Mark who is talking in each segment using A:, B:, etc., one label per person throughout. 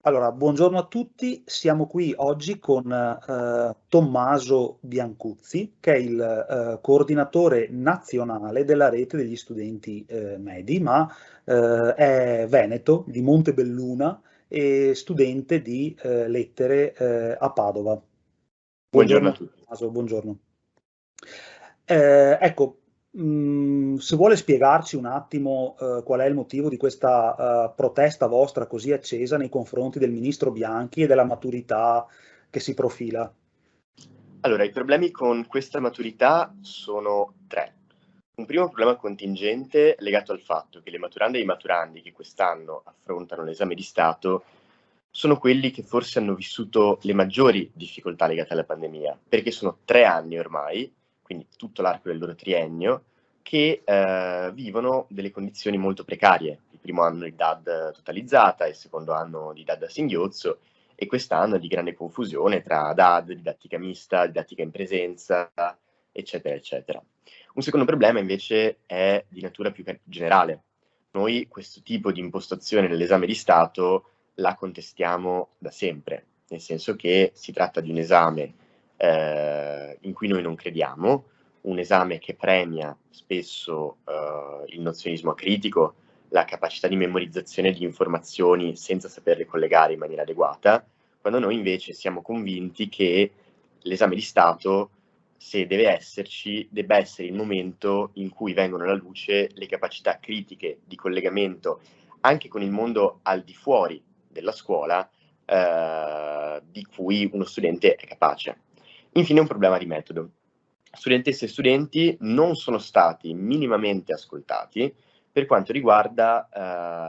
A: Allora, buongiorno a tutti. Siamo qui oggi con Tommaso Biancuzzi, che è il coordinatore nazionale della rete degli studenti medi, ma è veneto, di Montebelluna e studente di lettere a Padova.
B: Buongiorno a
A: Buongiorno
B: tutti.
A: Tommaso, buongiorno. Ecco, se vuole spiegarci un attimo qual è il motivo di questa protesta vostra così accesa nei confronti del ministro Bianchi e della maturità che si profila.
B: Allora, i problemi con questa maturità sono tre. Un primo problema contingente legato al fatto che le maturande e i maturandi che quest'anno affrontano l'esame di Stato sono quelli che forse hanno vissuto le maggiori difficoltà legate alla pandemia, perché sono 3 anni ormai, quindi tutto l'arco del loro triennio, che vivono delle condizioni molto precarie. Il primo anno di DAD totalizzata, il secondo anno di DAD a singhiozzo, e quest'anno di grande confusione tra DAD, didattica mista, didattica in presenza, eccetera, eccetera. Un secondo problema invece è di natura più generale. Noi questo tipo di impostazione dell'esame di Stato la contestiamo da sempre, nel senso che si tratta di un esame in cui noi non crediamo, un esame che premia spesso il nozionismo acritico, la capacità di memorizzazione di informazioni senza saperle collegare in maniera adeguata, quando noi invece siamo convinti che l'esame di Stato, se deve esserci, debba essere il momento in cui vengono alla luce le capacità critiche di collegamento anche con il mondo al di fuori della scuola di cui uno studente è capace. Infine un problema di metodo. Studentesse e studenti non sono stati minimamente ascoltati per quanto riguarda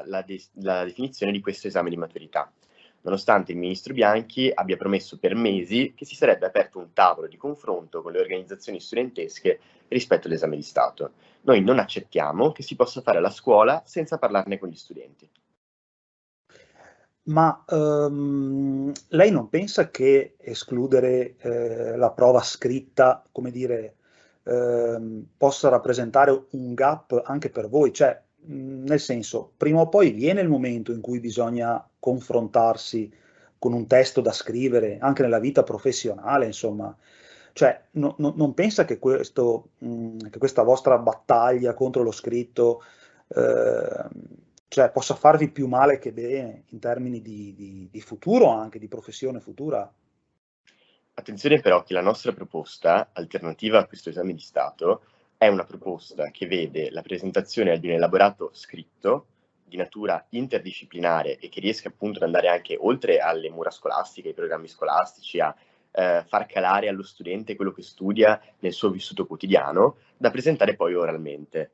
B: la definizione di questo esame di maturità, nonostante il ministro Bianchi abbia promesso per mesi che si sarebbe aperto un tavolo di confronto con le organizzazioni studentesche rispetto all'esame di Stato. Noi non accettiamo che si possa fare la scuola senza parlarne con gli studenti.
A: Ma lei non pensa che escludere la prova scritta, come dire, possa rappresentare un gap anche per voi? Cioè, nel senso, prima o poi viene il momento in cui bisogna confrontarsi con un testo da scrivere, anche nella vita professionale, insomma. Cioè, non pensa che che questa vostra battaglia contro lo scritto ehm, cioè possa farvi più male che bene in termini di futuro anche, di professione futura.
B: Attenzione però che la nostra proposta, alternativa a questo esame di Stato, è una proposta che vede la presentazione di un elaborato scritto di natura interdisciplinare e che riesca appunto ad andare anche oltre alle mura scolastiche, ai programmi scolastici, a far calare allo studente quello che studia nel suo vissuto quotidiano, da presentare poi oralmente.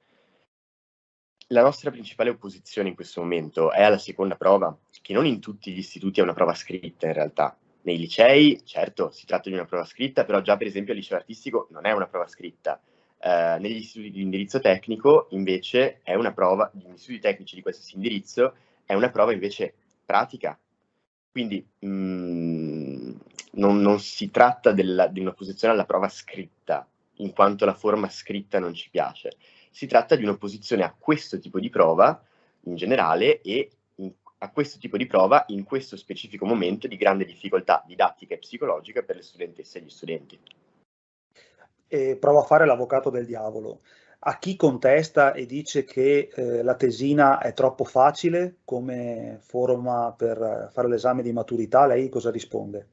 B: La nostra principale opposizione in questo momento è alla seconda prova, che non in tutti gli istituti è una prova scritta in realtà. Nei licei, certo, si tratta di una prova scritta, però già per esempio al liceo artistico non è una prova scritta. Negli istituti di indirizzo tecnico, invece, è una prova, negli istituti tecnici di qualsiasi indirizzo, è una prova invece pratica. Quindi non si tratta di un'opposizione alla prova scritta, in quanto la forma scritta non ci piace. Si tratta di un'opposizione a questo tipo di prova in generale e a questo tipo di prova in questo specifico momento di grande difficoltà didattica e psicologica per le studentesse e gli studenti.
A: E provo a fare l'avvocato del diavolo. A chi contesta e dice che la tesina è troppo facile come forma per fare l'esame di maturità, lei cosa risponde?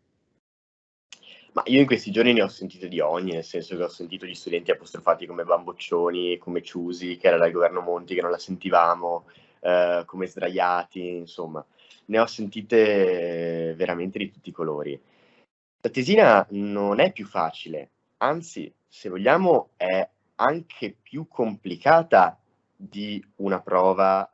B: Ma io in questi giorni ne ho sentite di ogni, nel senso che ho sentito gli studenti apostrofati come bamboccioni, come Ciusi, che era dal governo Monti, che non la sentivamo, come sdraiati, insomma. Ne ho sentite veramente di tutti i colori. La tesina non è più facile, anzi, se vogliamo, è anche più complicata di una prova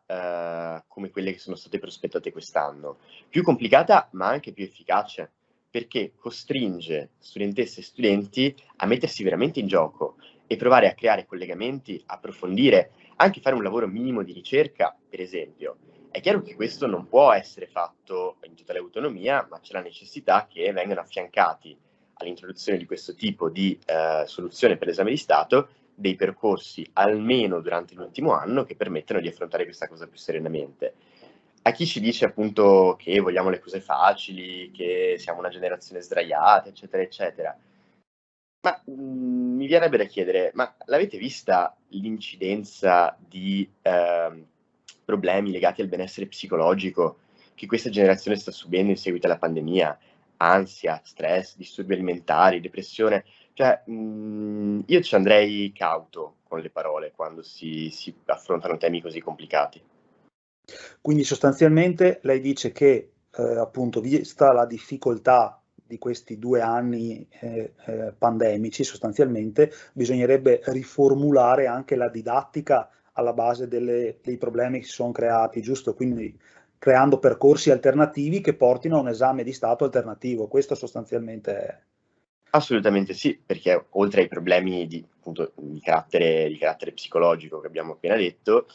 B: come quelle che sono state prospettate quest'anno. Più complicata, ma anche più efficace, perché costringe studentesse e studenti a mettersi veramente in gioco e provare a creare collegamenti, approfondire, anche fare un lavoro minimo di ricerca, per esempio. È chiaro che questo non può essere fatto in totale autonomia, ma c'è la necessità che vengano affiancati all'introduzione di questo tipo di soluzione per l'esame di Stato dei percorsi, almeno durante l'ultimo anno, che permettano di affrontare questa cosa più serenamente. a chi ci dice appunto che vogliamo le cose facili, che siamo una generazione sdraiata, eccetera, eccetera. Ma mi verrebbe da chiedere, ma l'avete vista l'incidenza di problemi legati al benessere psicologico che questa generazione sta subendo in seguito alla pandemia? Ansia, stress, disturbi alimentari, depressione. Cioè, io ci andrei cauto con le parole quando si affrontano temi così complicati.
A: Quindi sostanzialmente lei dice che, appunto, vista la difficoltà di questi 2 anni, pandemici, sostanzialmente bisognerebbe riformulare anche la didattica alla base dei problemi che si son creati, giusto? Quindi creando percorsi alternativi che portino a un esame di Stato alternativo. Questo sostanzialmente è.
B: Assolutamente sì, perché oltre ai problemi appunto, di carattere psicologico che abbiamo appena detto,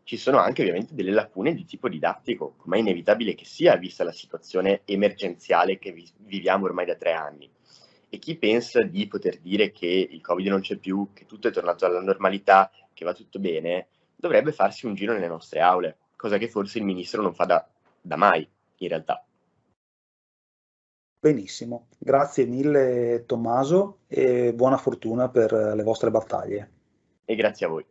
B: ci sono anche ovviamente delle lacune di tipo didattico, come è inevitabile che sia, vista la situazione emergenziale che viviamo ormai da 3 anni. E chi pensa di poter dire che il Covid non c'è più, che tutto è tornato alla normalità, che va tutto bene, dovrebbe farsi un giro nelle nostre aule, cosa che forse il ministro non fa da mai, in realtà.
A: Benissimo, grazie mille Tommaso e buona fortuna per le vostre battaglie.
B: E grazie a voi.